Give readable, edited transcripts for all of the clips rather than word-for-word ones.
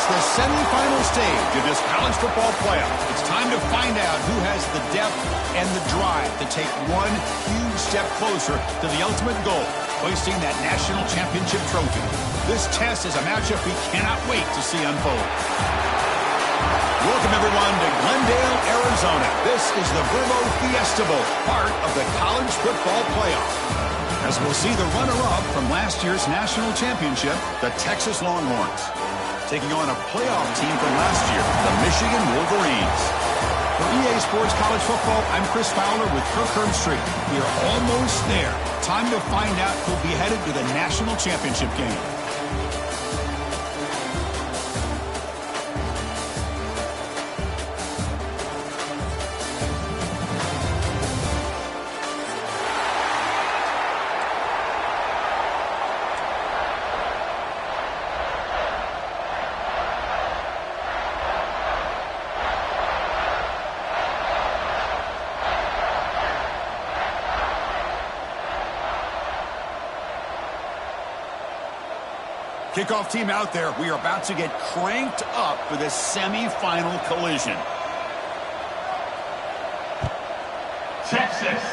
It's the semifinal stage of this college football playoff. It's time to find out who has the depth and the drive to take one huge step closer to the ultimate goal, hoisting that national championship trophy. This test is a matchup we cannot wait to see unfold. Welcome, everyone, to Glendale, Arizona. This is the Verbo Fiesta Bowl, part of the college football playoff. As we'll see the runner-up from last year's national championship, the Texas Longhorns, taking on a playoff team from last year, the Michigan Wolverines. For EA Sports College Football, I'm Chris Fowler with Kirk Herbstreit. We are almost there. Time to find out who'll be headed to the national championship game. Kickoff team out there. We are about to get cranked up for this semi-final collision. Texas.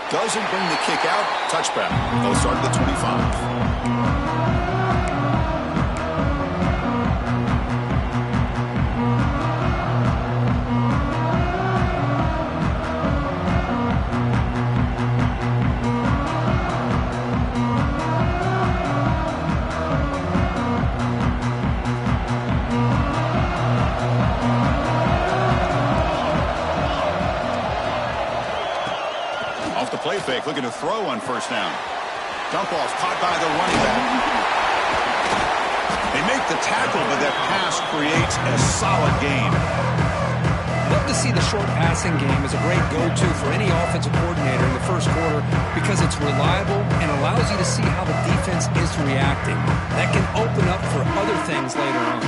Doesn't bring the kick out. Touchback. They'll start at the 25. Play fake, looking to throw on first down. Dump off caught by the running back. They make the tackle, but that pass creates a solid gain. Love to see the short passing game as a great go-to for any offensive coordinator in the first quarter because it's reliable and allows you to see how the defense is reacting. That can open up for other things later on.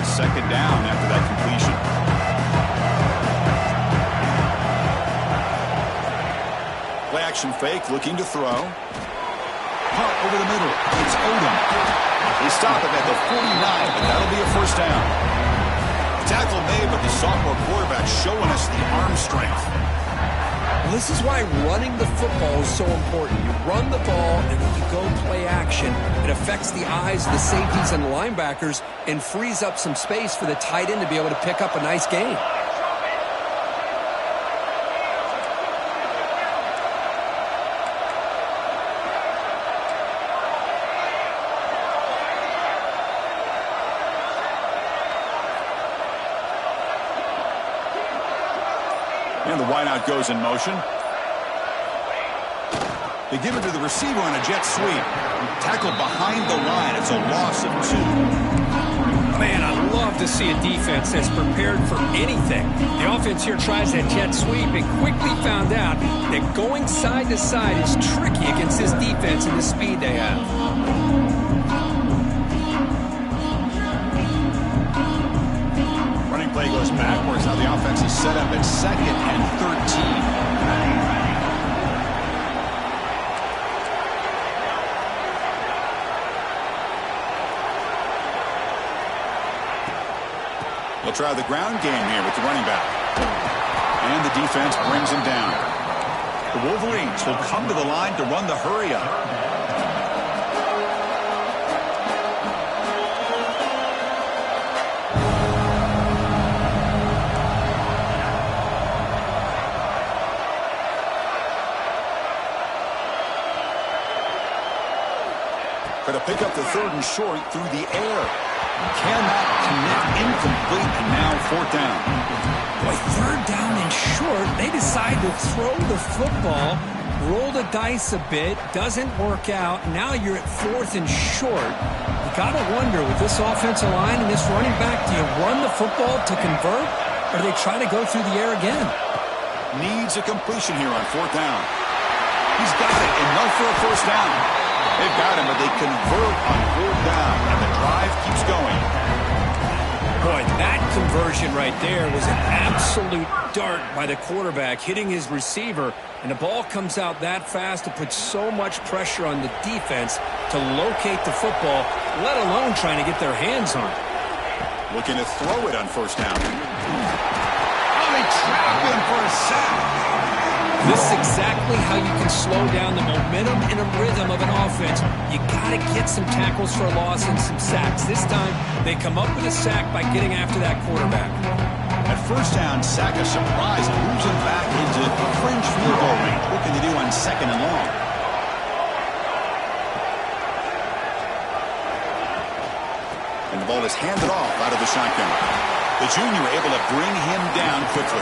Second down after that completion. Play action fake, looking to throw. Punt over the middle. It's Odom. They stop him at the 49, but that'll be a first down. Tackle made, but the sophomore quarterback showing us the arm strength. Well, this is why running the football is so important. You run the ball, and then you go play action. It affects the eyes of the safeties and the linebackers and frees up some space for the tight end to be able to pick up a nice gain. And the wideout goes in motion. They give it to the receiver on a jet sweep. Tackled behind the line. It's a loss of 2. Man, I love to see a defense that's prepared for anything. The offense here tries that jet sweep and quickly found out that going side to side is tricky against this defense and the speed they have. Play goes backwards. Now the offense is set up at 2nd and 13. They'll try the ground game here with the running back. And the defense brings him down. The Wolverines will come to the line to run the hurry up. Going to pick up the 3rd and short through the air. Cannot connect, incomplete, and now 4th down. Boy, 3rd down and short. They decide to throw the football, roll the dice a bit, doesn't work out. Now you're at 4th and short. You got to wonder, with this offensive line and this running back, do you run the football to convert, or do they try to go through the air again? Needs a completion here on 4th down. He's got it, enough for a first down. They've got him, but they convert on 4th down, and the drive keeps going. Boy, that conversion right there was an absolute dart by the quarterback, hitting his receiver, and the ball comes out that fast. It puts so much pressure on the defense to locate the football, let alone trying to get their hands on it. Looking to throw it on first down. Oh, they trap him for a sack. This is exactly how you can slow down the momentum and a rhythm of an offense. You got to get some tackles for a loss and some sacks. This time, they come up with a sack by getting after that quarterback. At first down, sack a surprise and moves him back into fringe field goal range. What can they do on second and long? And the ball is handed off out of the shotgun. The junior able to bring him down quickly.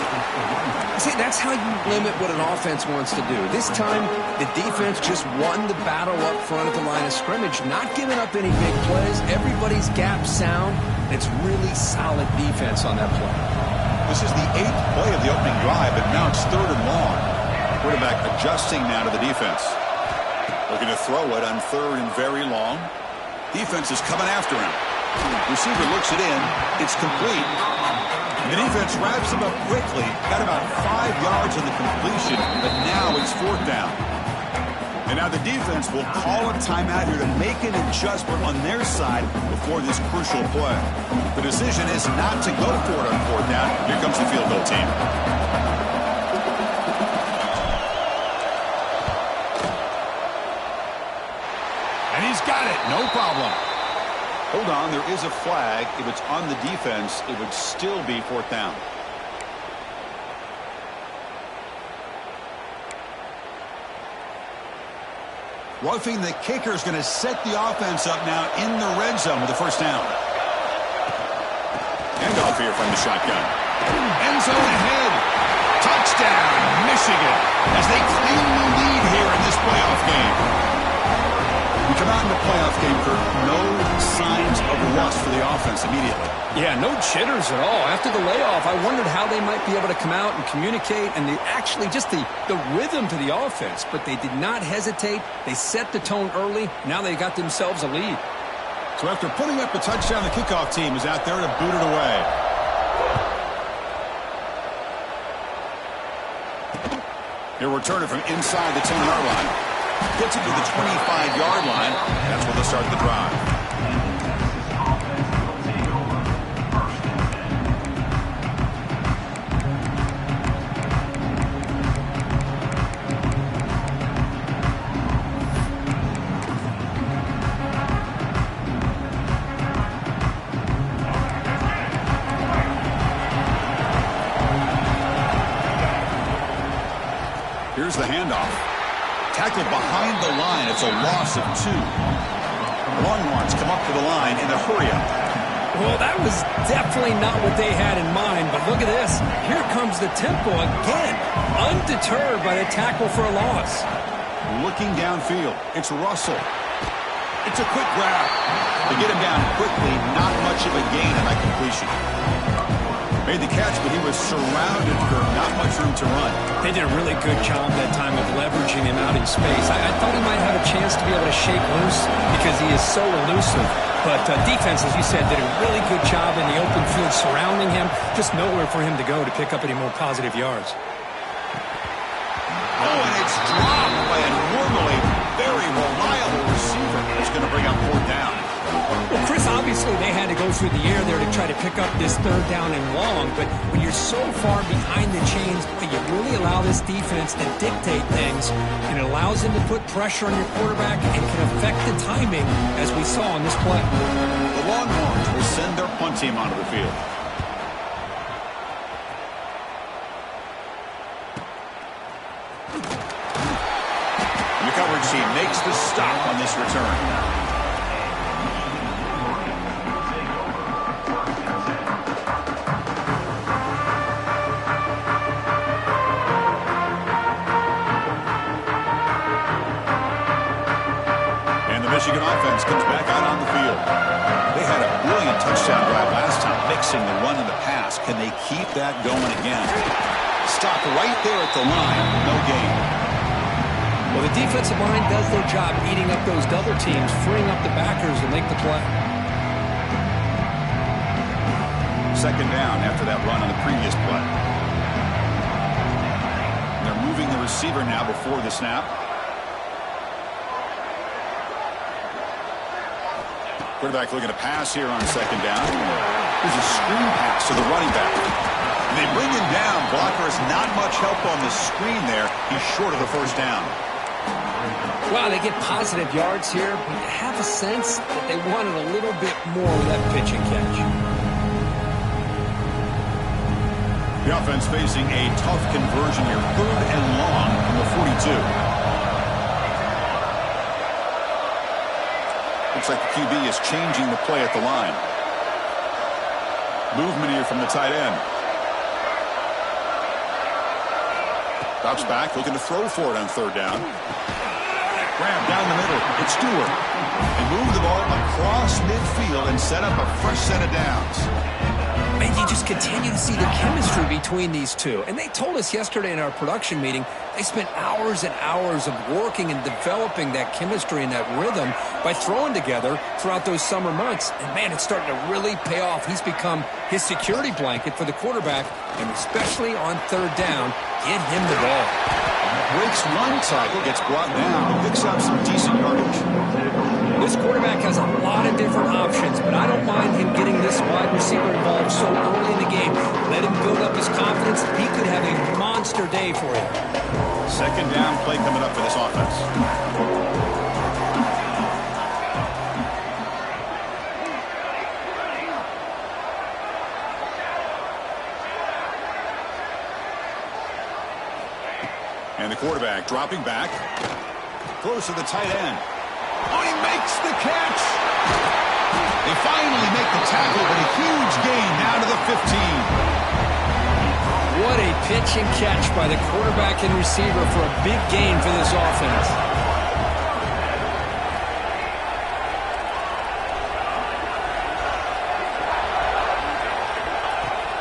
See, that's how you limit what an offense wants to do. This time, the defense just won the battle up front at the line of scrimmage, not giving up any big plays. Everybody's gap sound. It's really solid defense on that play. This is the 8th play of the opening drive, but now it's 3rd and long. Quarterback adjusting now to the defense. Looking to throw it on 3rd and very long. Defense is coming after him. Receiver looks it in. It's complete. The defense wraps him up quickly. Got about 5 yards on the completion, but now it's 4th down. And now the defense will call a timeout here to make an adjustment on their side before this crucial play. The decision is not to go for it on 4th down. Here comes the field goal team. And he's got it. No problem. Hold on, there is a flag. If it's on the defense, it would still be 4th down. Roughing the kicker is going to set the offense up now in the red zone with the first down. Handoff here from the shotgun. End zone ahead. Touchdown, Michigan, as they claim the lead here in this playoff game. We come out in the playoff game, Kurt, no signs of rust for the offense immediately. Yeah, no jitters at all. After the layoff, I wondered how they might be able to come out and communicate and actually just the rhythm to the offense. But they did not hesitate. They set the tone early. Now they got themselves a lead. So after putting up the touchdown, the kickoff team is out there to boot it away. He'll return it from inside the 10-yard line. Gets it to the 25-yard line. That's where they'll start the drive. Here's the handoff. Tackled behind the line. It's a loss of 2. Longhorns come up to the line in a hurry-up. Well, that was definitely not what they had in mind, but look at this. Here comes the tempo again, undeterred by the tackle for a loss. Looking downfield, it's Russell. It's a quick grab. To get him down quickly, not much of a gain on that completion. Made the catch, but he was surrounded for not much room to run. They did a really good job that time of leveraging him out in space. I thought he might have a chance to be able to shake loose because he is so elusive. But defense, as you said, did a really good job in the open field surrounding him. Just nowhere for him to go to pick up any more positive yards. Oh, and it's dropped by a normally very reliable receiver. It's going to bring up 4th down. Well, Chris, obviously they had to go through the air there to try to pick up this 3rd down and long, but when you're so far behind the chains, you really allow this defense to dictate things, and it allows them to put pressure on your quarterback and can affect the timing, as we saw on this play. The Longhorns will send their punt team onto the field. And the coverage team makes the stop on this return. Michigan offense comes back out on the field. They had a brilliant touchdown drive last time, mixing the run and the pass. Can they keep that going again? Stop right there at the line. No gain. Well, the defensive line does their job eating up those double teams, freeing up the backers to make the play. Second down after that run on the previous play. And they're moving the receiver now before the snap. Quarterback looking to pass here on second down. There's a screen pass to the running back. And they bring him down. Blocker has not much help on the screen there. He's short of the first down. Wow, they get positive yards here, but you have a sense that they wanted a little bit more of that pitch and catch. The offense facing a tough conversion here. 3rd and long from the 42. Looks like the QB is changing the play at the line. Movement here from the tight end. Drops back, looking to throw for it on 3rd down. Grab down the middle. It's Stewart. They move the ball across midfield and set up a fresh set of downs. Man, you just continue to see the chemistry between these two. And they told us yesterday in our production meeting, they spent hours and hours of working and developing that chemistry and that rhythm by throwing together throughout those summer months. And, man, it's starting to really pay off. He's become his security blanket for the quarterback, and especially on 3rd down, get him the ball. Breaks one tackle, gets brought down, and picks up some decent yardage. This quarterback has a lot of different options, but I don't mind him getting this wide receiver involved so early in the game. Let him build up his confidence. He could have a monster day for you. Second down play coming up for this offense. And the quarterback dropping back. Throws to the tight end. Oh, he makes the catch. They finally make the tackle, but a huge gain now to the 15. What a pitch and catch by the quarterback and receiver for a big gain for this offense.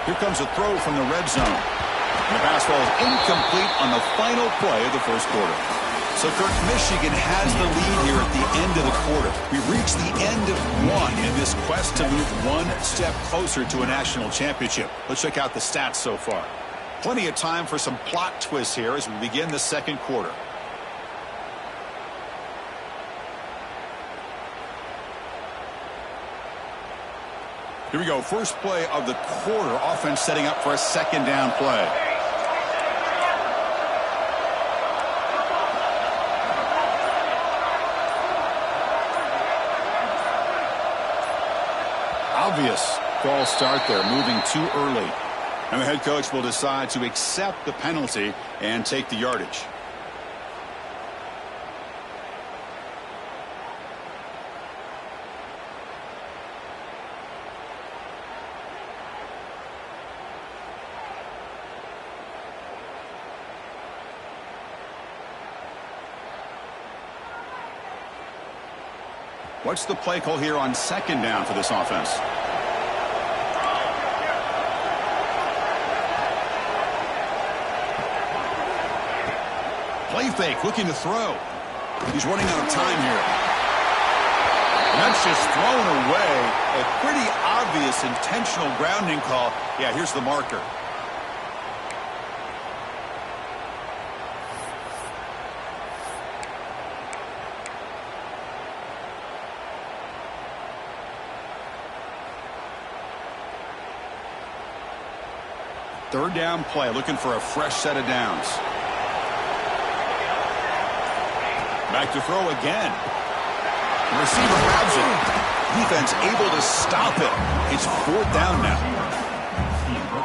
Here comes a throw from the red zone. And the pass ball is incomplete on the final play of the first quarter. So, Kirk, Michigan has the lead here at the end of the quarter. We've reached the end of one in this quest to move one step closer to a national championship. Let's check out the stats so far. Plenty of time for some plot twists here as we begin the second quarter. Here we go. First play of the quarter. Offense setting up for a second down play. Obvious false start there, moving too early. And the head coach will decide to accept the penalty and take the yardage. What's the play call here on second down for this offense? Play fake, looking to throw. He's running out of time here. And that's just thrown away. A pretty obvious intentional grounding call. Yeah, here's the marker. Third down play, looking for a fresh set of downs. Back to throw again. The receiver grabs it. Defense able to stop it. It's 4th down now.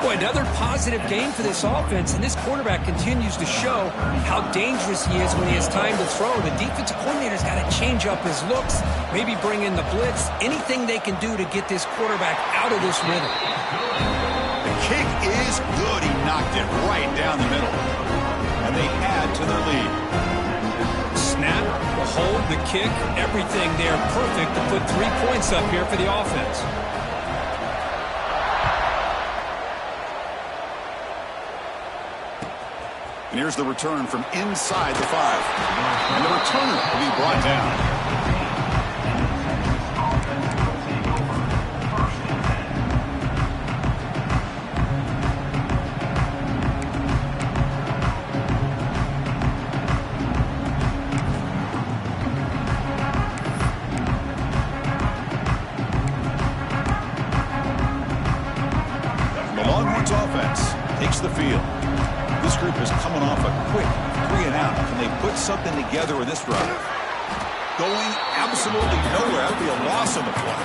Boy, another positive game for this offense, and this quarterback continues to show how dangerous he is when he has time to throw. The defensive coordinator's got to change up his looks, maybe bring in the blitz, anything they can do to get this quarterback out of this rhythm. The kick is good. He knocked it right down the middle. And they add to their lead. Snap, the hold, the kick, everything there perfect to put 3 points up here for the offense. And here's the return from inside the 5. And the returner will be brought down. takes the field. This group is coming off a quick 3-and-out. Can they put something together with this drive? Going absolutely nowhere. That'd be a loss on the play.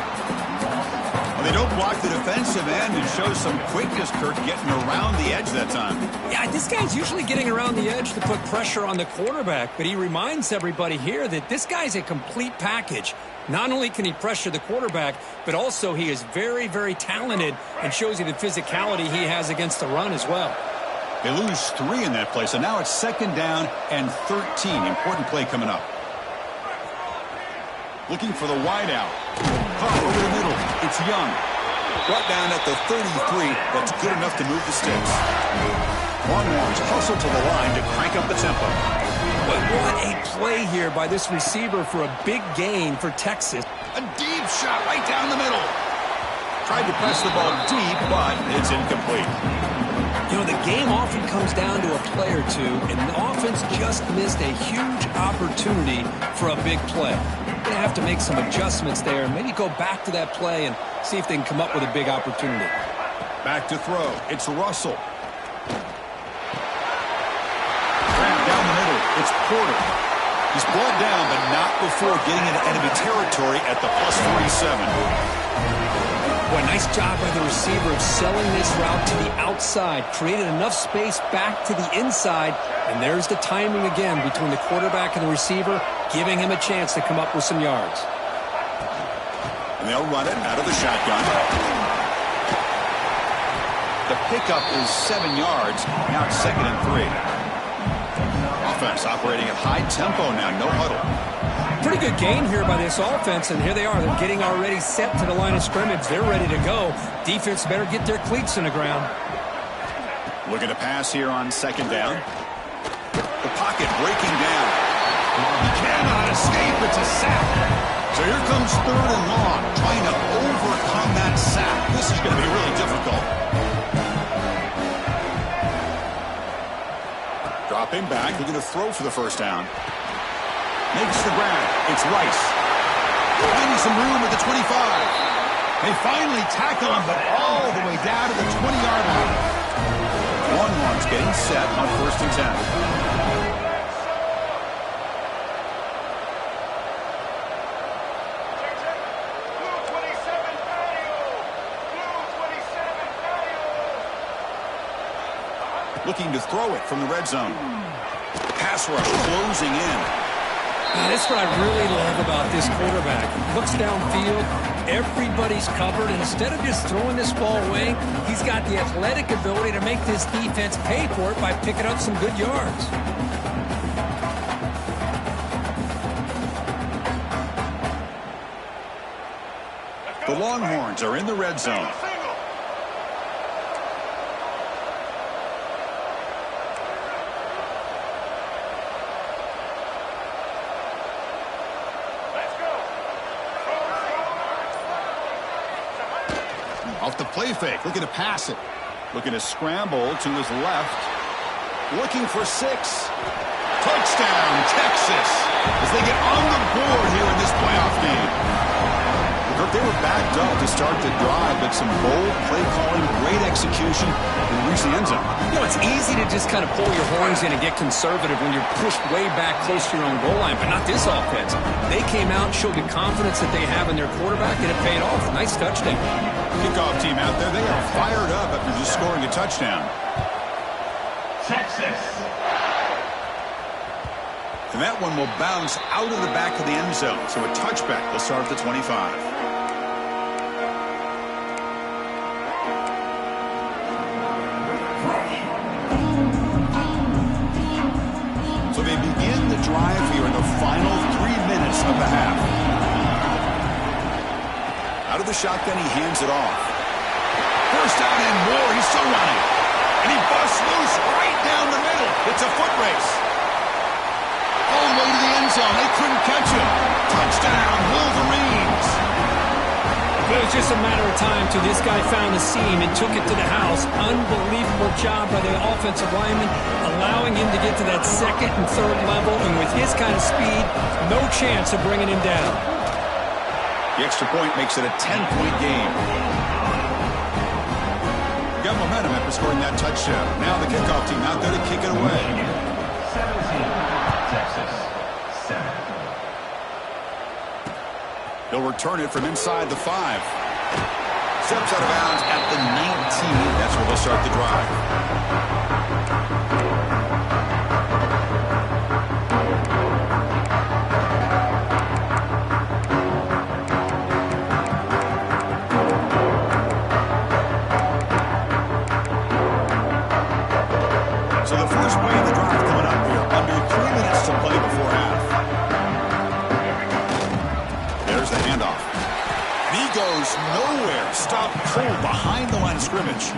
Well, they don't block the defensive end and show some quickness, Kirk, getting around the edge that time. Yeah, this guy's usually getting around the edge to put pressure on the quarterback, but he reminds everybody here that this guy's a complete package. Not only can he pressure the quarterback, but also he is very, very talented and shows you the physicality he has against the run as well. They lose 3 in that play, so now it's 2nd down and 13. Important play coming up. Looking for the wideout. Caught over the middle. It's Young. Brought down at the 33. That's good enough to move the sticks. Longhorns hustle to the line to crank up the tempo. But what a play here by this receiver for a big gain for Texas. A deep shot right down the middle. Tried to press the ball deep, but it's incomplete. You know, the game often comes down to a play or two, and the offense just missed a huge opportunity for a big play. They're going to have to make some adjustments there, maybe go back to that play and see if they can come up with a big opportunity. Back to throw. It's Russell. Trapped down the middle. It's Porter. He's brought down, but not before getting into enemy territory at the +47. Boy, nice job by the receiver of selling this route to the outside. Created enough space back to the inside. And there's the timing again between the quarterback and the receiver, giving him a chance to come up with some yards. And they'll run it out of the shotgun. The pickup is 7 yards. Now it's 2nd and 3. Offense operating at high tempo now. No huddle. Pretty good gain here by this offense, and here they are. They're getting already set to the line of scrimmage. They're ready to go. Defense better get their cleats in the ground. Looking to pass here on 2nd down. The pocket breaking down. He cannot escape. It's a sack. So here comes 3rd and long, trying to overcome that sack. This is going to be really difficult. Dropping back, looking to throw for the 1st down. Makes the grab. It's Rice. Finding some room at the 25. They finally tackle him, but all the way down to the 20-yard line. Longhorns getting set on 1st and 10. Looking to throw it from the red zone. Pass rush closing in. That's what I really love about this quarterback. Looks downfield, everybody's covered, and instead of just throwing this ball away, he's got the athletic ability to make this defense pay for it by picking up some good yards. The Longhorns are in the red zone. Off the play fake, looking to pass it. Looking to scramble to his left. Looking for 6. Touchdown, Texas, as they get on the board here in this playoff game. They were backed up to start the drive, but some bold play calling, great execution, and reach the end zone. You know, it's easy to just kind of pull your horns in and get conservative when you're pushed way back close to your own goal line, but not this offense. They came out and showed the confidence that they have in their quarterback, and it paid off. Nice touchdown. Kickoff team out there, they are fired up after just scoring a touchdown. Texas. And that one will bounce out of the back of the end zone, so a touchback will start at the 25. So they begin the drive here in the final 3 minutes of the half. Out of the shotgun, he hands it off. 1st down and more. He's still running. And he busts loose right down the middle. It's a foot race. All the way to the end zone. They couldn't catch him. Touchdown, Wolverines. It was just a matter of time till this guy found the seam and took it to the house. Unbelievable job by the offensive lineman, allowing him to get to that 2nd and 3rd level. And with his kind of speed, no chance of bringing him down. The extra point makes it a 10-point game. Got have momentum after scoring that touchdown. Now the kickoff team out there to kick it away. 17, Texas, 7. He'll return it from inside the 5. Steps out of bounds at the 19. That's where they'll start the drive. So the first play of the drive coming up here. Under 3 minutes to play before half. There's the handoff. And he goes nowhere. Stopped cold behind the line of scrimmage.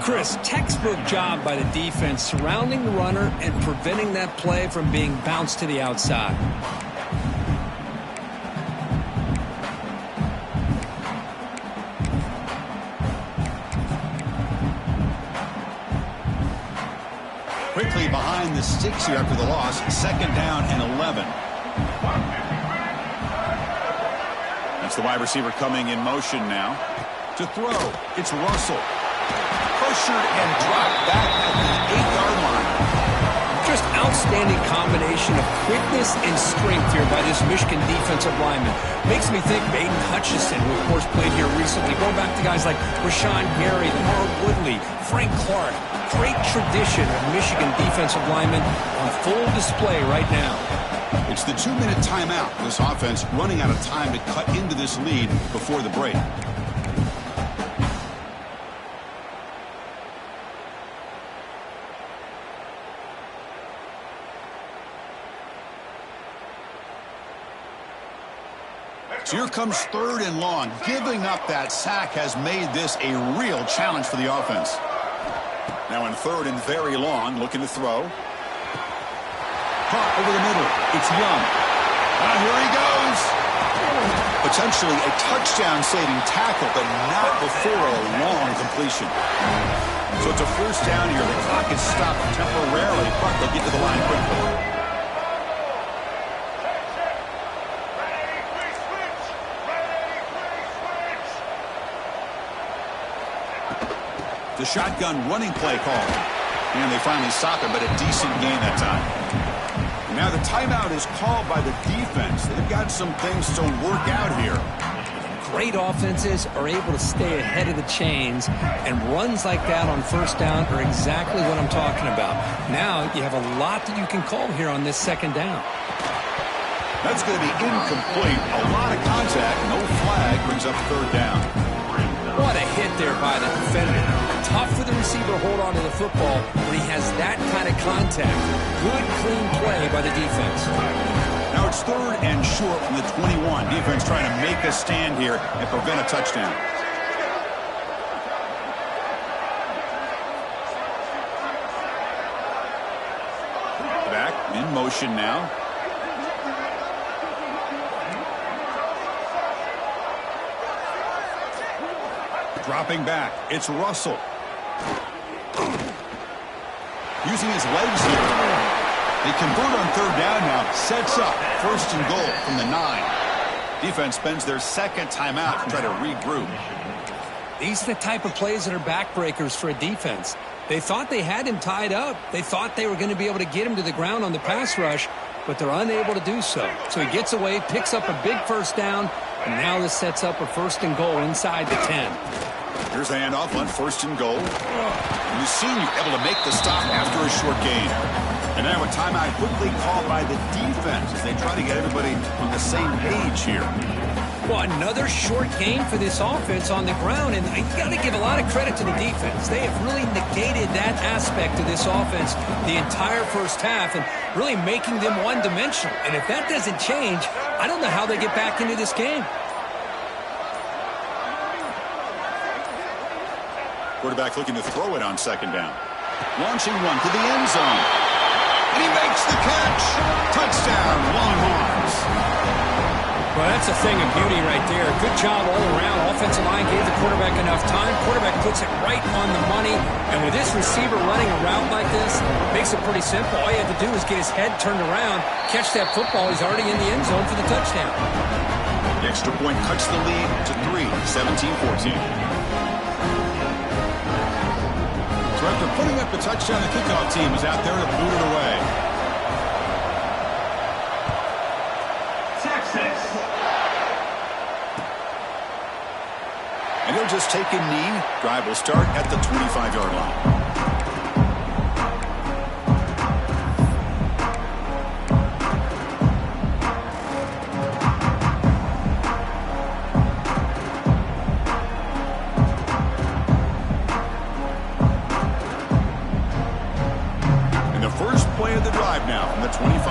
Chris, textbook job by the defense surrounding the runner and preventing that play from being bounced to the outside. Quickly behind the sticks here after the loss. 2nd down and 11. That's the wide receiver coming in motion now. To throw, it's Russell. Pressured and dropped back at the 8-yard line. Just outstanding combination of quickness and strength here by this Michigan defensive lineman. Makes me think Baden Hutchison, who of course played here recently. Going back to guys like Rashawn Gary, Lamar Woodley, Frank Clark. Great tradition of Michigan defensive linemen on full display right now. It's the 2-minute timeout. This offense running out of time to cut into this lead before the break. So here comes 3rd and long. Giving up that sack has made this a real challenge for the offense. Now in 3rd and very long, looking to throw. Caught over the middle. It's Young. Here he goes. Potentially a touchdown-saving tackle, but not before a long completion. So it's a 1st down here. The clock is stopped temporarily, but they'll get to the line quickly. The shotgun running play call. And they finally stop him, but a decent gain that time. Now the timeout is called by the defense. They've got some things to work out here. Great offenses are able to stay ahead of the chains, and runs like that on 1st down are exactly what I'm talking about. Now you have a lot that you can call here on this 2nd down. That's going to be incomplete. A lot of contact. No flag brings up 3rd down. What a hit there by the defender. Tough for the receiver to hold on to the football when he has that kind of contact. Good, clean play by the defense. Now it's 3rd and short from the 21. Defense trying to make a stand here and prevent a touchdown. Back in motion now. Dropping back, it's Russell. Using his legs here. They convert on 3rd down now. Sets up 1st and goal from the 9. Defense spends their 2nd timeout to try to regroup. These are the type of plays that are backbreakers for a defense. They thought they had him tied up. They thought they were going to be able to get him to the ground on the pass rush, but they're unable to do so. So he gets away, picks up a big 1st down, and now this sets up a 1st and goal inside the 10. Here's the handoff on 1st and goal. And the senior able to make the stop after a short gain. And now a timeout quickly called by the defense as they try to get everybody on the same page here. Well, another short gain for this offense on the ground, and you got to give a lot of credit to the defense. They have really negated that aspect of this offense the entire 1st half and really making them one-dimensional. And if that doesn't change, I don't know how they get back into this game. Quarterback looking to throw it on 2nd down. Launching one to the end zone. And he makes the catch. Touchdown, Longhorns. Well, that's a thing of beauty right there. Good job all around. Offensive line gave the quarterback enough time. Quarterback puts it right on the money. And with this receiver running a route like this, makes it pretty simple. All you have to do is get his head turned around, catch that football. He's already in the end zone for the touchdown. The extra point cuts the lead to 3, 17-14. So after putting up the touchdown, the kickoff team is out there to boot it away. Texas. And he'll just take a knee. Drive will start at the 25-yard line. Now from the 25.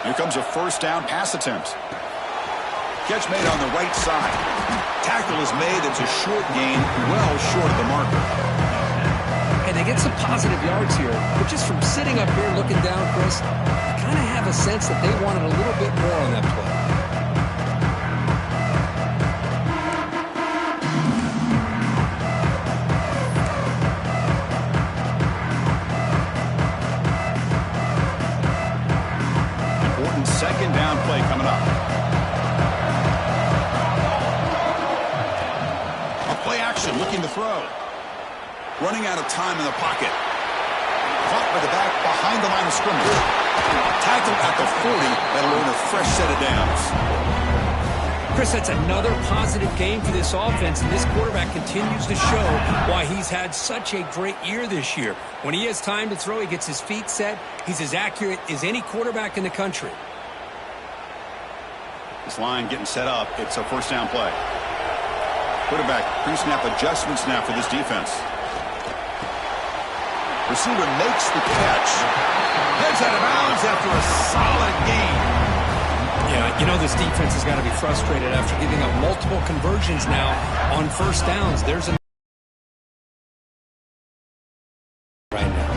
Here comes a first down pass attempt. Catch made on the right side. Tackle is made. It's a short gain, well short of the marker. And they get some positive yards here. But just from sitting up here looking down, Chris, I kind of have a sense that they wanted a little bit more on that play. Second down play coming up. A play action looking to throw. Running out of time in the pocket. Caught by the back behind the line of scrimmage. Tackled at the 40. That'll earn a fresh set of downs. Chris, that's another positive game for this offense, and this quarterback continues to show why he's had such a great year this year. When he has time to throw, he gets his feet set. He's as accurate as any quarterback in the country. This line getting set up. It's a first down play. Quarterback pre-snap adjustment snap for this defense. Receiver makes the catch. Heads out of bounds after a solid gain. Yeah, you know this defense has got to be frustrated after giving up multiple conversions now on first downs. There's a right now.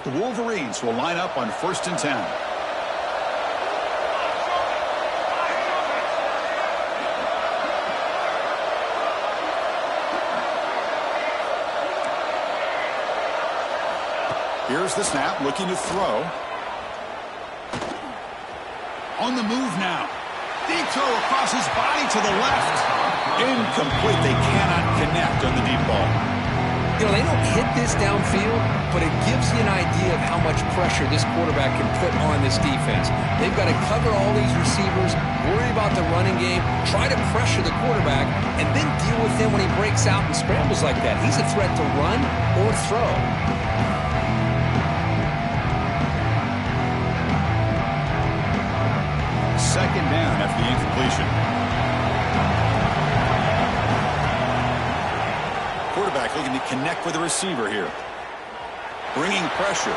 The Wolverines will line up on 1st and 10. Here's the snap, looking to throw. On the move now. Deep throw across his body to the left. Incomplete. They cannot connect on the deep ball. You know, they don't hit this downfield, but it gives you an idea of how much pressure this quarterback can put on this defense. They've got to cover all these receivers, worry about the running game, try to pressure the quarterback, and then deal with him when he breaks out and scrambles like that. He's a threat to run or throw. Second down after the incompletion. Quarterback looking to connect with the receiver here. Bringing pressure.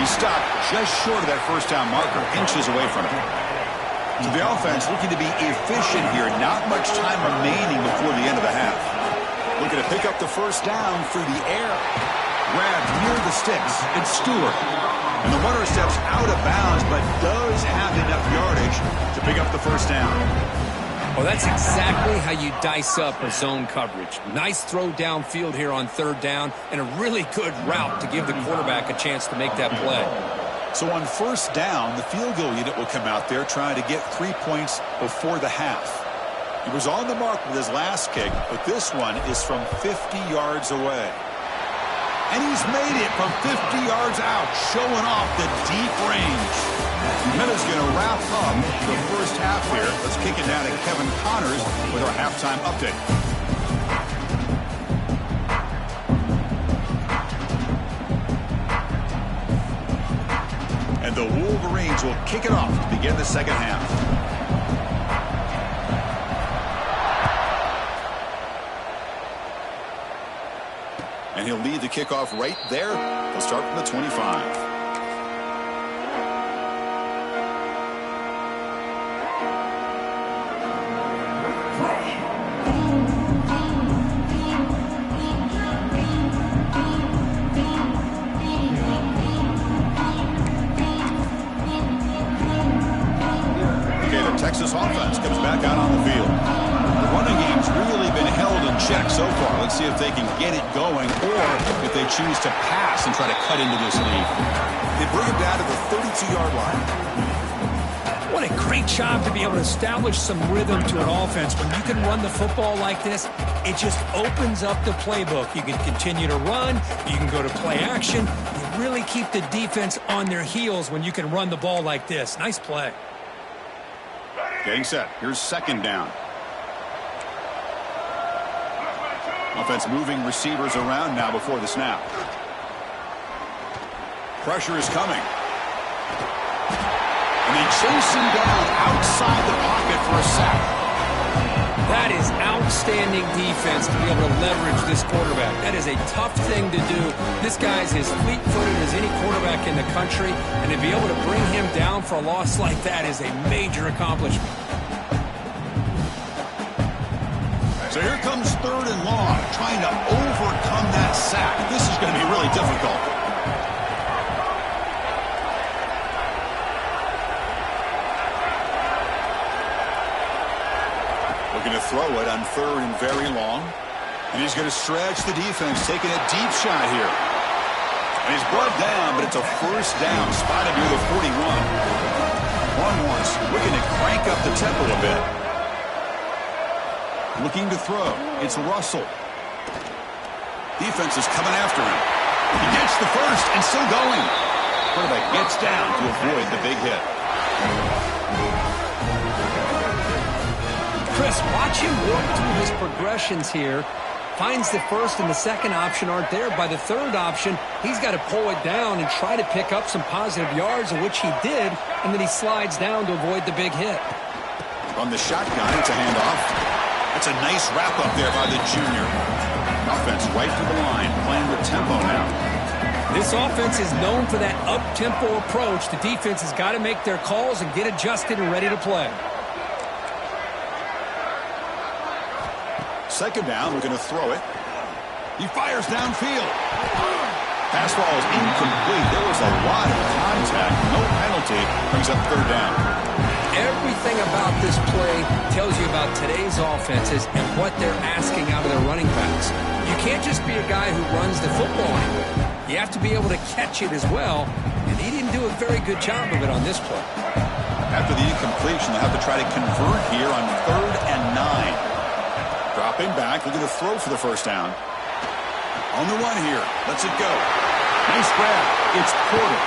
He's stopped just short of that first down marker, inches away from it. So the offense looking to be efficient here. Not much time remaining before the end of the half. Looking to pick up the first down through the air. Grabbed near the sticks. It's Stewart. And the runner steps out of bounds, but does have enough yardage to pick up the first down. Well, that's exactly how you dice up a zone coverage. Nice throw downfield here on 3rd down, and a really good route to give the quarterback a chance to make that play. So on 1st down, the field goal unit will come out there trying to get 3 points before the half. He was on the mark with his last kick, but this one is from 50 yards away. And he's made it from 50 yards out, showing off the deep range. Minutes going to wrap up the first half here. Let's kick it down to Kevin Connors with our halftime update. And the Wolverines will kick it off to begin the second half. And he'll lead the kickoff right there. He'll start from the 25. Okay, the Texas offense comes back out on the field. The running game's really been held in check so far. Let's see if they can get it going or if they choose to pass and try to cut into this lead. They bring him down to the 32-yard line. What a great job to be able to establish some rhythm to an offense. When you can run the football like this, it just opens up the playbook. You can continue to run. You can go to play action. You really keep the defense on their heels when you can run the ball like this. Nice play. Getting set. Here's second down. Offense moving receivers around now before the snap. Pressure is coming. And they chase him down outside the pocket for a sack. That is outstanding defense to be able to leverage this quarterback. That is a tough thing to do. This guy's as fleet-footed as any quarterback in the country, and to be able to bring him down for a loss like that is a major accomplishment. So here comes third and long, trying to overcome that sack. This is going to be really difficult. Looking to throw it on third and very long. And he's going to stretch the defense, taking a deep shot here. And he's brought down, but it's a first down, spotted near the 41. Longhorns looking to crank up the tempo a bit. Looking to throw. It's Russell. Defense is coming after him. He gets the first and still going. Quarterback gets down to avoid the big hit. Chris, watch him work through his progressions here. Finds the first and the second option aren't there. By the third option, he's got to pull it down and try to pick up some positive yards, which he did, and then he slides down to avoid the big hit. On the shotgun, it's a handoff. That's a nice wrap-up there by the junior. Offense right to the line, playing with tempo now. This offense is known for that up-tempo approach. The defense has got to make their calls and get adjusted and ready to play. Second down, we're going to throw it. He fires downfield. Pass ball is incomplete. There was a lot of contact. No penalty. Brings up third down. Everything about this play tells you about today's offenses and what they're asking out of their running backs. You can't just be a guy who runs the football anymore. You have to be able to catch it as well, and he didn't do a very good job of it on this play. After the incompletion, they'll have to try to convert here on 3rd and 9. Dropping back, looking to throw for the first down. On the run here, lets it go. Nice grab. It's Porter.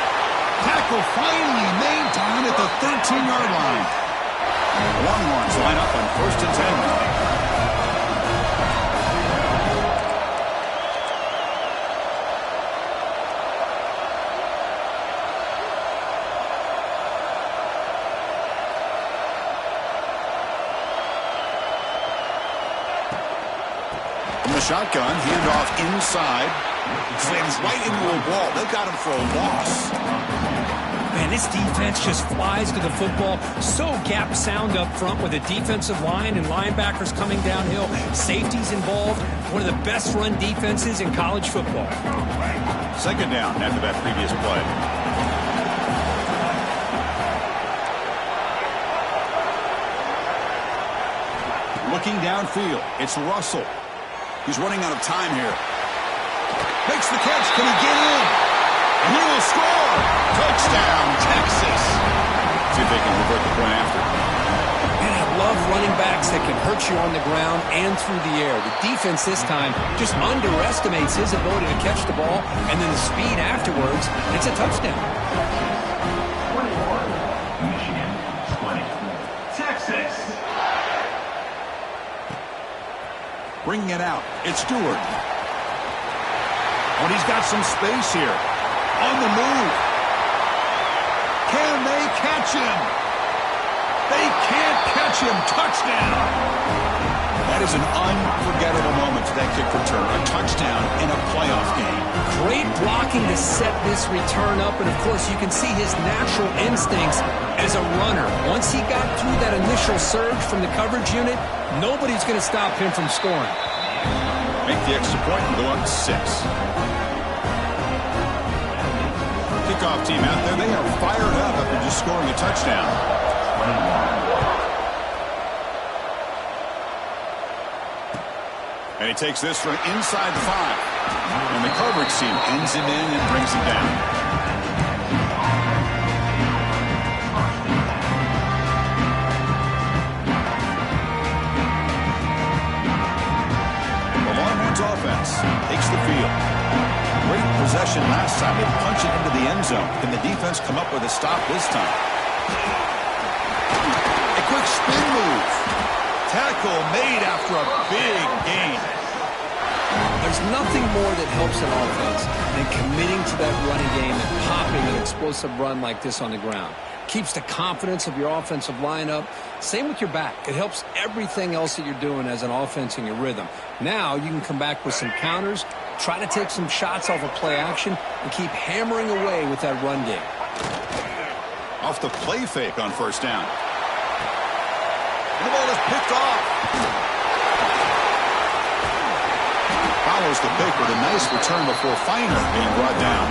Tackle finally made down at the 13-yard line. Longhorns line up on 1st and 10. From the shotgun, handoff inside. Slams right into a wall. They've got him for a loss. Man, this defense just flies to the football. So gap sound up front with a defensive line and linebackers coming downhill. Safeties involved. One of the best run defenses in college football. Second down after that previous play. Looking downfield, it's Russell. He's running out of time here. Makes the catch. Can he get in? And he will score. Touchdown, Texas. See if they can revert the point after. Man, I love running backs that can hurt you on the ground and through the air. The defense this time just underestimates his ability to catch the ball, and then the speed afterwards. It's a touchdown. 21, Michigan, 20. Texas. Bringing it out. It's Stewart. Oh, and he's got some space here. On the move. Can they catch him? They can't catch him. Touchdown. That is an unforgettable moment for that kick return. A touchdown in a playoff game. Great blocking to set this return up, and of course you can see his natural instincts as a runner. Once he got through that initial surge from the coverage unit, nobody's going to stop him from scoring. Make the extra point and go up 6. Kickoff team out there, they are fired up after just scoring a touchdown. 21. And he takes this from inside the 5. And the coverage team ends him in and brings him down. offense takes the field. Great possession last time. They punch it into the end zone. Can the defense come up with a stop this time? A quick spin move. Tackle made after a big gain. There's nothing more that helps an offense than committing to that running game and popping an explosive run like this on the ground. Keeps the confidence of your offensive lineup. Same with your back. It helps everything else that you're doing as an offense in your rhythm. Now you can come back with some counters, try to take some shots off of play action, and keep hammering away with that run game. Off the play fake on first down. And the ball is picked off. Follows the pick with a nice return before Feiner being brought down.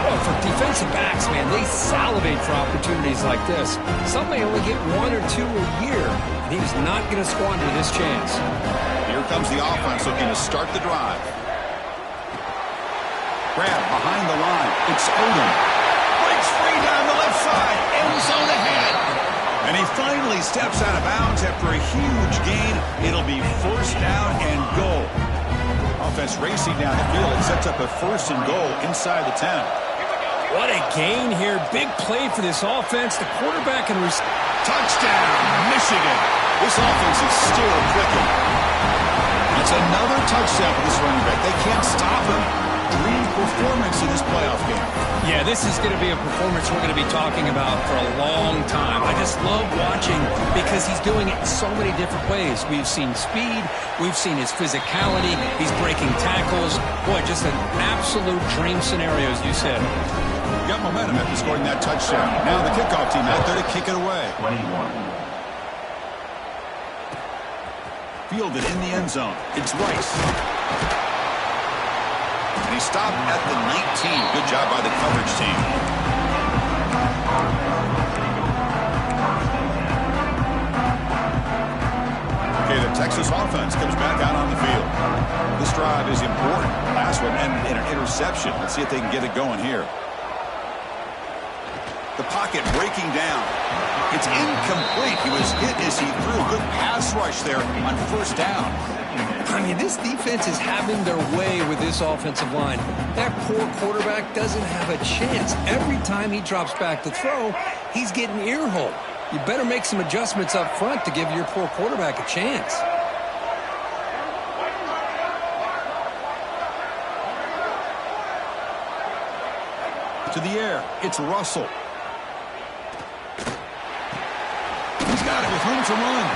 Well, for defensive backs, man, they salivate for opportunities like this. Some may only get 1 or 2 a year, and he's not going to squander this chance. Here comes the offense looking to start the drive. Grab behind the line. It's Odom. Breaks free down the left side. End zone ahead. And he finally steps out of bounds after a huge gain. It'll be first down and goal. Offense racing down the field. It sets up a first and goal inside the 10. What a gain here. Big play for this offense. The quarterback and Touchdown, Michigan. This offense is still clicking. It's another touchdown for this running back. They can't stop him. Dream performance in this playoff game. Yeah, this is going to be a performance we're going to be talking about for a long time. I just love watching because he's doing it in so many different ways. We've seen speed. We've seen his physicality. He's breaking tackles. Boy, just an absolute dream scenario, as you said. Got momentum after scoring that touchdown. Now the kickoff team out there to kick it away. 21. Fielded in the end zone. It's Rice. And he stopped at the 19. Good job by the coverage team. Okay, the Texas offense comes back out on the field. This drive is important. Last one ended in an interception. Let's see if they can get it going here. The pocket breaking down. It's incomplete. He was hit as he threw a good pass rush there on first down. I mean, this defense is having their way with this offensive line. That poor quarterback doesn't have a chance. Every time he drops back to throw, he's getting ear-hole. You better make some adjustments up front to give your poor quarterback a chance. To the air. It's Russell. He's got it with room to run.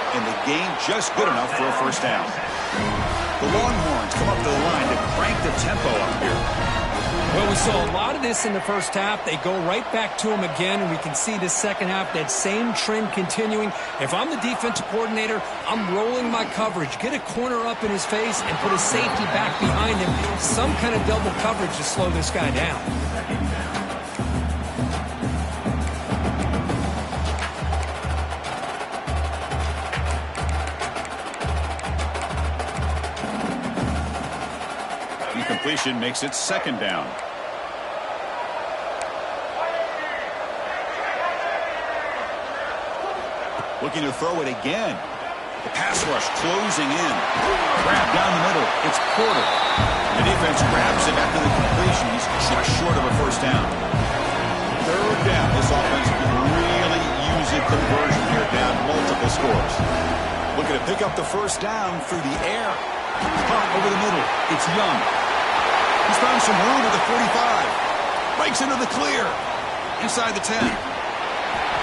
And the gain just good enough for a first down. The Longhorns come up to the line to crank the tempo up here. Well, we saw a lot of this in the first half. They go right back to him again, and we can see the second half, that same trend continuing. If I'm the defensive coordinator, I'm rolling my coverage. Get a corner up in his face and put a safety back behind him. Some kind of double coverage to slow this guy down. Completion makes it second down. Looking to throw it again. The pass rush closing in. Grab down the middle. It's Porter. The defense grabs it after the completion. He's just short of a first down. Third down. This offense can really use a conversion here, down multiple scores. Looking to pick up the first down through the air. Punt over the middle. It's Young. He's found some room at the 45. Breaks into the clear. Inside the 10.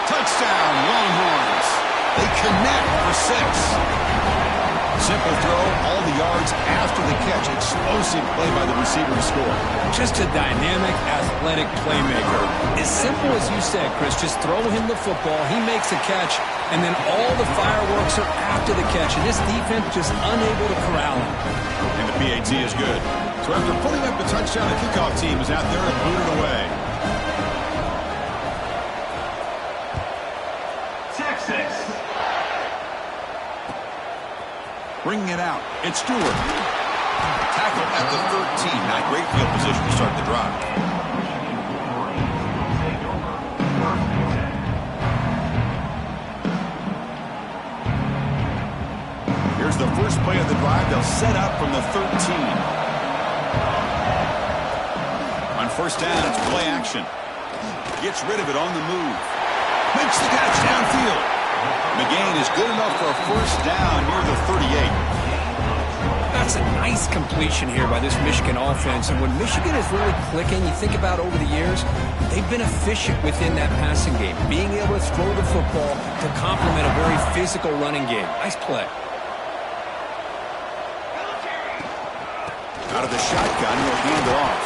Touchdown, Longhorns. They connect for 6. Simple throw, all the yards after the catch. Explosive play by the receiver to score. Just a dynamic, athletic playmaker. As simple as you said, Chris, just throw him the football, he makes a catch, and then all the fireworks are after the catch. And this defense just unable to corral him. And the PAT is good. So after putting up the touchdown, the kickoff team is out there and booted away. Texas. Bringing it out. It's Stewart. Tackle at the 13. Not great field position to start the drive. Here's the first play of the drive, they'll set up from the 13. On first down, it's play action. Gets rid of it on the move. Makes the catch downfield. McGain is good enough for a first down near the 38. That's a nice completion here by this Michigan offense. And when Michigan is really clicking, you think about over the years, they've been efficient within that passing game, being able to throw the football to complement a very physical running game. Nice play. Out of the shotgun, he'll hand it off.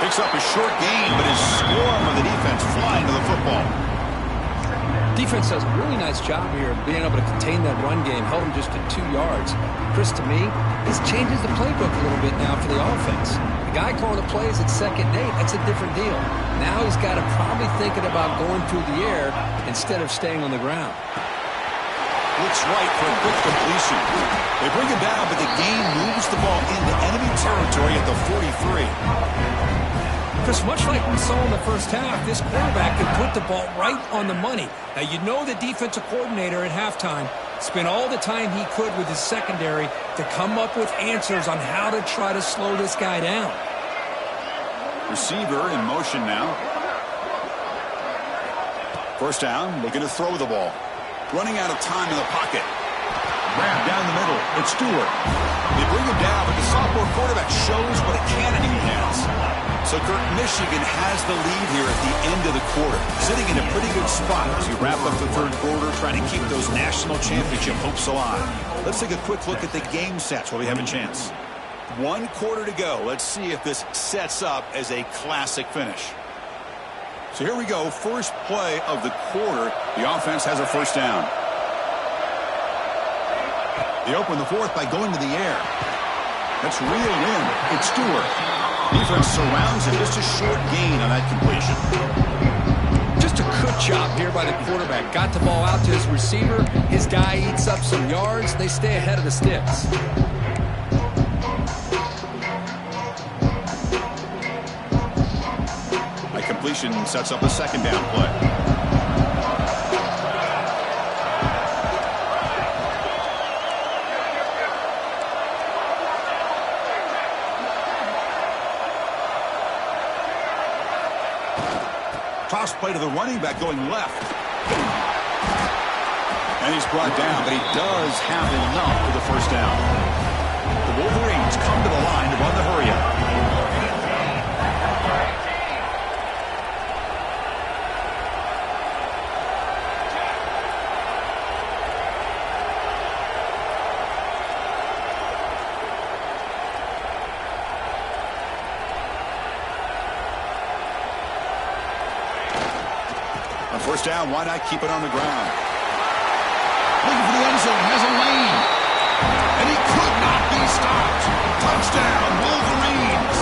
Picks up a short gain, but his swarm of the defense flying to the football. Defense does a really nice job here of being able to contain that run game, held him just to 2 yards. Chris, to me, this changes the playbook a little bit now for the offense. The guy calling the plays at 2nd and 8, that's a different deal. Now he's got to probably thinking about going through the air instead of staying on the ground. Looks right for a quick completion. They bring him down, but the game moves the ball into enemy territory at the 43. Chris, much like we saw in the first half, this quarterback can put the ball right on the money. Now, you know the defensive coordinator at halftime spent all the time he could with his secondary to come up with answers on how to try to slow this guy down. Receiver in motion now. First down, looking to throw the ball. Running out of time in the pocket. Grab down the middle. It's Stewart. They bring him down, but the sophomore quarterback shows what a cannon he has. So, Kurt, Michigan has the lead here at the end of the quarter, sitting in a pretty good spot as we wrap up the third quarter, trying to keep those national championship hopes alive. Let's take a quick look at the game stats while we have a chance. 1 quarter to go. Let's see if this sets up as a classic finish. So here we go. First play of the quarter. The offense has a first down. They open the fourth by going to the air. That's reeled in. It's Stewart. Defense surrounds him. Just a short gain on that completion. Just a good job here by the quarterback. Got the ball out to his receiver. His guy eats up some yards. They stay ahead of the sticks. That completion sets up a second down play. Toss play to the running back going left. And he's brought down, but he does have enough for the first down. The Wolverines come to the line to run the hurry-up. First down, why not keep it on the ground? Looking for the end zone, has a lane. And he could not be stopped. Touchdown, Wolverines.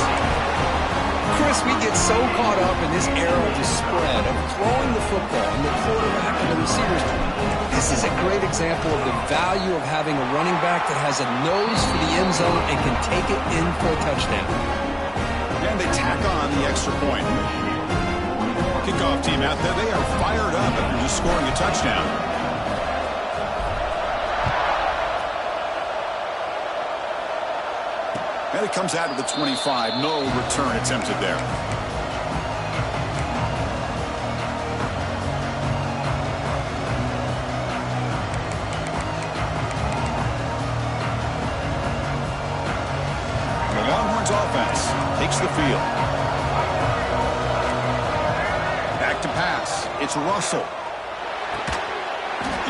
Chris, we get so caught up in this era of the spread, of throwing the football and the quarterback and the receivers. This is a great example of the value of having a running back that has a nose for the end zone and can take it in for a touchdown. And they tack on the extra point. Kickoff team out there, they are fired up after just scoring a touchdown. And it comes out of the 25. No return attempted there. The Longhorns offense takes the field. To pass. It's Russell.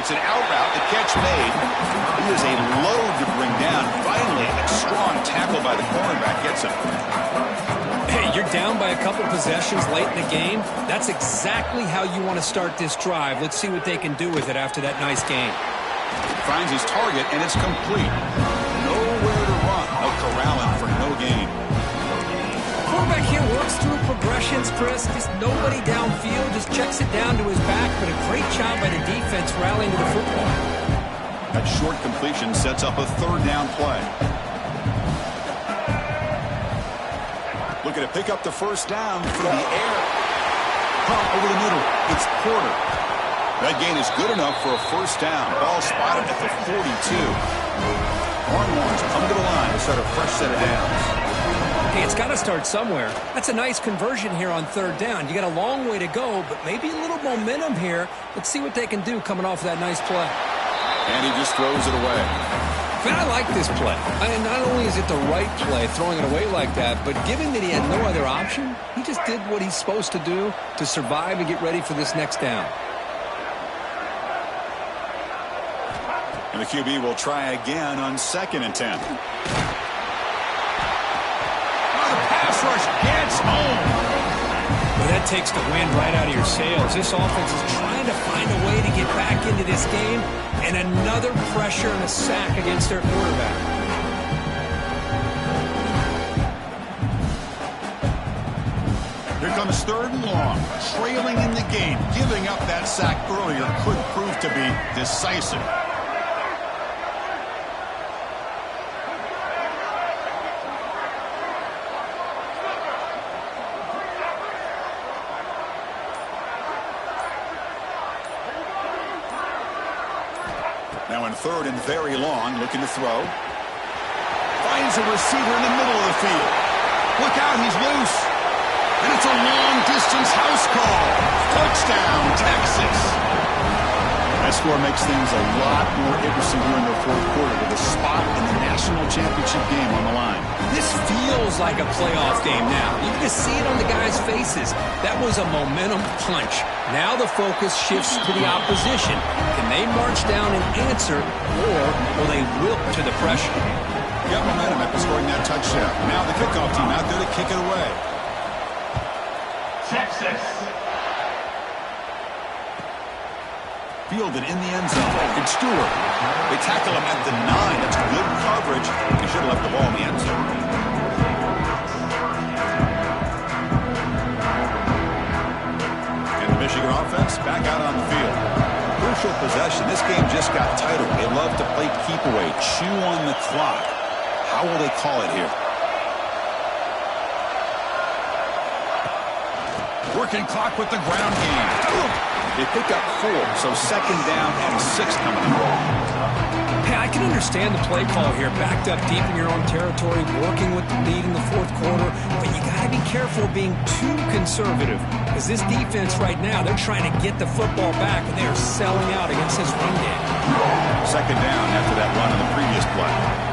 It's an out route. The catch made. He is a load to bring down. Finally, a strong tackle by the cornerback gets him. Hey, you're down by a couple possessions late in the game. That's exactly how you want to start this drive. Let's see what they can do with it after that nice game. Finds his target, and it's complete. Nowhere to run. No corralling for no gain. Quarterback here works through progressions, Chris. Just nobody downfield, just checks it down to his back, but a great job by the defense rallying to the football. That short completion sets up a third down play. Looking to pick up the first down through the air. Pump over the middle. It's Porter. That gain is good enough for a first down. Ball spotted at the 42. Longhorns come to the line to start a fresh set of downs. Hey, it's got to start somewhere. That's a nice conversion here on third down. You got a long way to go, but maybe a little momentum here. Let's see what they can do coming off of that nice play. And he just throws it away. Man, I like this play. And not only is it the right play, throwing it away like that, but given that he had no other option, he just did what he's supposed to do to survive and get ready for this next down. And the QB will try again on 2nd and 10. Pass rush gets home. Well, that takes the wind right out of your sails. This offense is trying to find a way to get back into this game, and another pressure and a sack against their quarterback. Here comes 3rd and long. Trailing in the game. Giving up that sack earlier could prove to be decisive. Now in 3rd and very long, looking to throw. Finds a receiver in the middle of the field. Look out, he's loose. And it's a long-distance house call. Touchdown, Texas. That score makes things a lot more interesting here in the 4th quarter with a spot in the national championship game on the line. This feels like a playoff game now. You can just see it on the guys' faces. That was a momentum punch. Now the focus shifts to the opposition. Can they march down and answer, or will they wilt to the pressure? Got momentum after scoring that touchdown. Now the kickoff team out there to kick it away. Texas. Fielded in the end zone. It's Stewart. They tackle him at the 9. That's good coverage. He should have left the ball in the end zone. And the Michigan offense back out on the field. Crucial possession. This game just got tighter. They love to play keep away, chew on the clock. How will they call it here? Working clock with the ground game. They pick up 4, so 2nd down and 6 coming up. Hey, I can understand the play call here. Backed up deep in your own territory, working with the lead in the 4th quarter. But you got to be careful being too conservative. Because this defense right now, they're trying to get the football back, and they are selling out against this run game. 2nd down after that run on the previous play.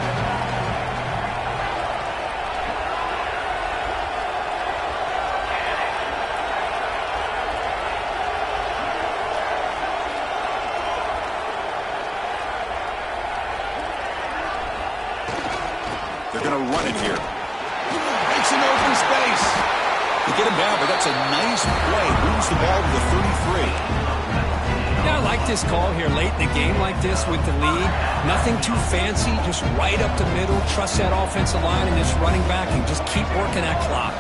They're going to run it here. Makes an open space. They get him down, but that's a nice play. Moves the ball to the 33. Yeah, I like this call here late in the game like this with the lead. Nothing too fancy, just right up the middle. Trust that offensive line and this running back and just keep working that clock.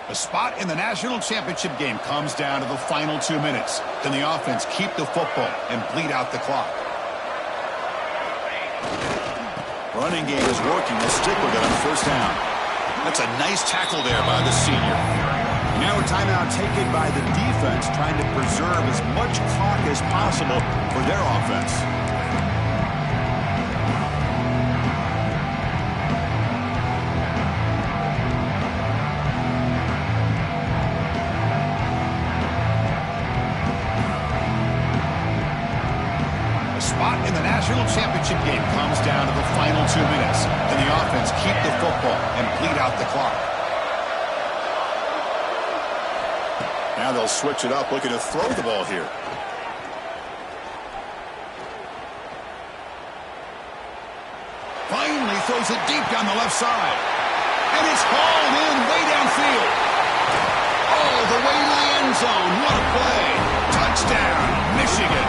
The spot in the national championship game comes down to the final 2 minutes. Can the offense keep the football and bleed out the clock? Running game is working. They'll stick with it on 1st down. That's a nice tackle there by the senior. Now a timeout taken by the defense, trying to preserve as much clock as possible for their offense. Spot in the national championship game comes down to the final 2 minutes. Can the offense keep the football and bleed out the clock? Now they'll switch it up, looking to throw the ball here. Finally throws it deep down the left side. And it's hauled in way downfield. Oh, the way to the end zone. What a play. Touchdown, Michigan.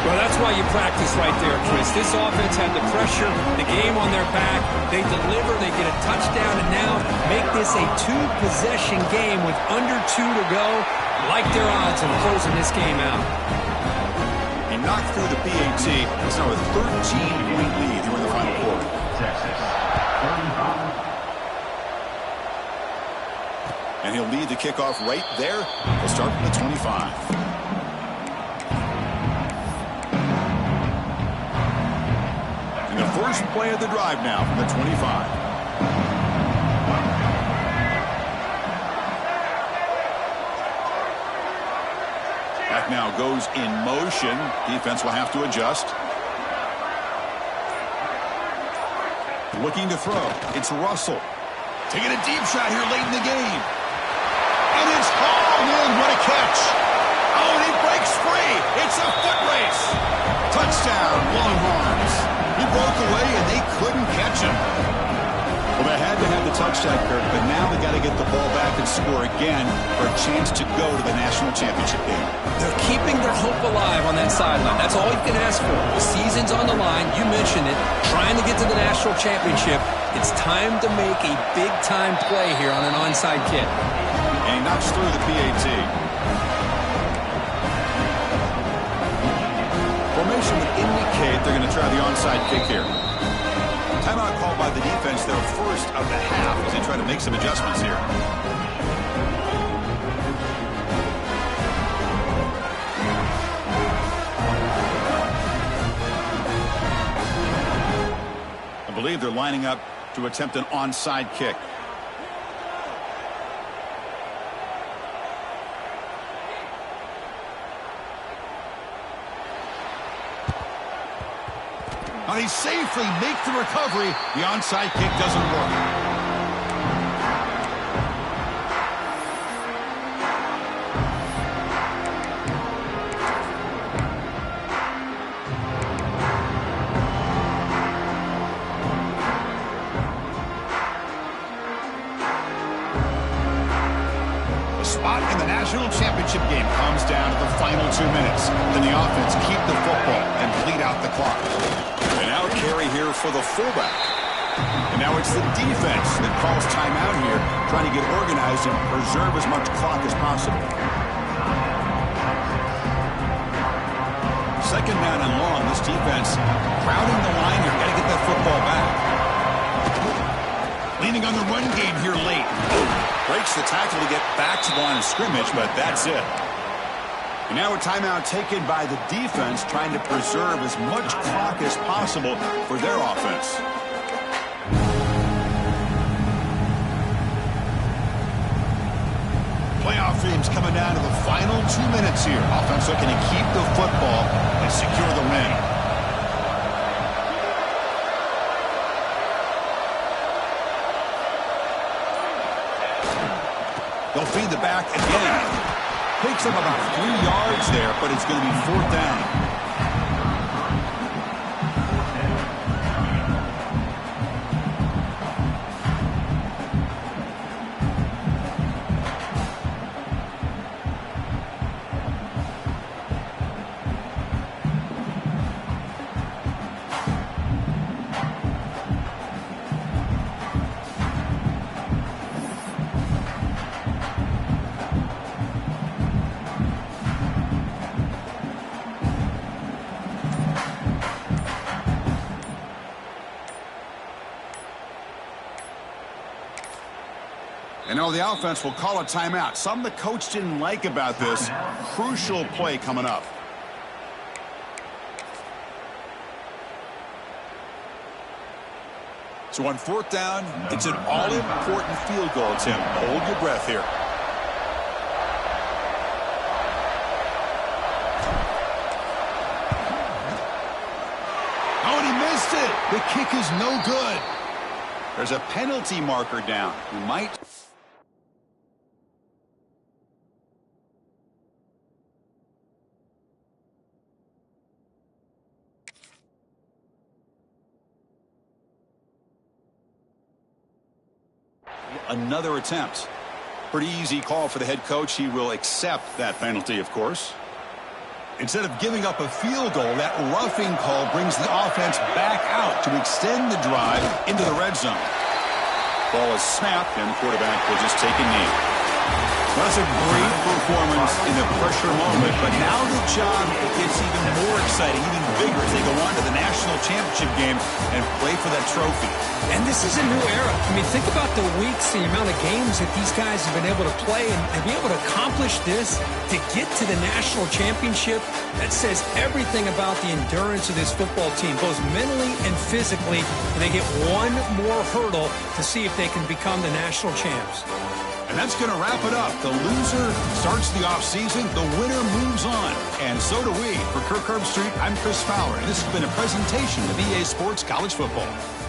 Well, that's why you practice right there, Chris. This offense had the pressure, the game on their back. They deliver, they get a touchdown, and now make this a two-possession game with under 2 to go. Like their odds of closing this game out. He knocked through the PAT. It's now a 13-point lead here in the final quarter. Texas, 35. And he'll lead the kickoff right there. He'll start from the 25. And the first play of the drive now from the 25. Back now goes in motion. Defense will have to adjust. Looking to throw. It's Russell. Taking a deep shot here late in the game. And it's hauled in. What a catch. Oh, and he breaks free. It's a foot race. Touchdown, Longhorns. He broke away, and they couldn't catch him. Well, they had to have the touchdown, Kirk, but now they got to get the ball back and score again for a chance to go to the national championship game. They're keeping their hope alive on that sideline. That's all you can ask for. The season's on the line. You mentioned it. Trying to get to the national championship. It's time to make a big-time play here on an onside kick. And he knocks through the PAT. Formation would indicate they're going to try the onside kick here. Timeout called by the defense, their first of the half, as they try to make some adjustments here. I believe they're lining up to attempt an onside kick. And he safely makes the recovery. The onside kick doesn't work. The spot in the national championship game comes down to the final 2 minutes. Then the offense keep the football and bleed out the clock. And now a carry here for the fullback. And now it's the defense that calls timeout here, trying to get organized and preserve as much clock as possible. Second down and long, this defense crowding the line here. Got to get that football back. Leaning on the run game here late. Breaks the tackle to get back to the line of scrimmage, but that's it. And now a timeout taken by the defense, trying to preserve as much clock as possible for their offense. Playoff games coming down to the final 2 minutes here. Offense looking to keep the football and secure the win. They'll feed the back again. Takes him about 3 yards there, but it's going to be 4th down. And now the offense will call a timeout. Something the coach didn't like about this. Crucial play coming up. So on 4th down, it's an all-important field goal attempt. Hold your breath here. Oh, and he missed it. The kick is no good. There's a penalty marker down. Who might... Another attempt. Pretty easy call for the head coach. He will accept that penalty, of course. Instead of giving up a field goal, that roughing call brings the offense back out to extend the drive into the red zone. Ball is snapped, and the quarterback will just take a knee. That's a great performance in a pressure moment, but now the job gets even more exciting, even bigger as they go on to the national championship game and play for that trophy. And this is a new era. I mean, think about the weeks, the amount of games that these guys have been able to play, and to be able to accomplish this, to get to the national championship, that says everything about the endurance of this football team, both mentally and physically, and they get one more hurdle to see if they can become the national champs. And that's going to wrap it up. The loser starts the offseason. The winner moves on. And so do we. For Kirk Herbstreit, I'm Chris Fowler. And this has been a presentation of EA Sports College Football.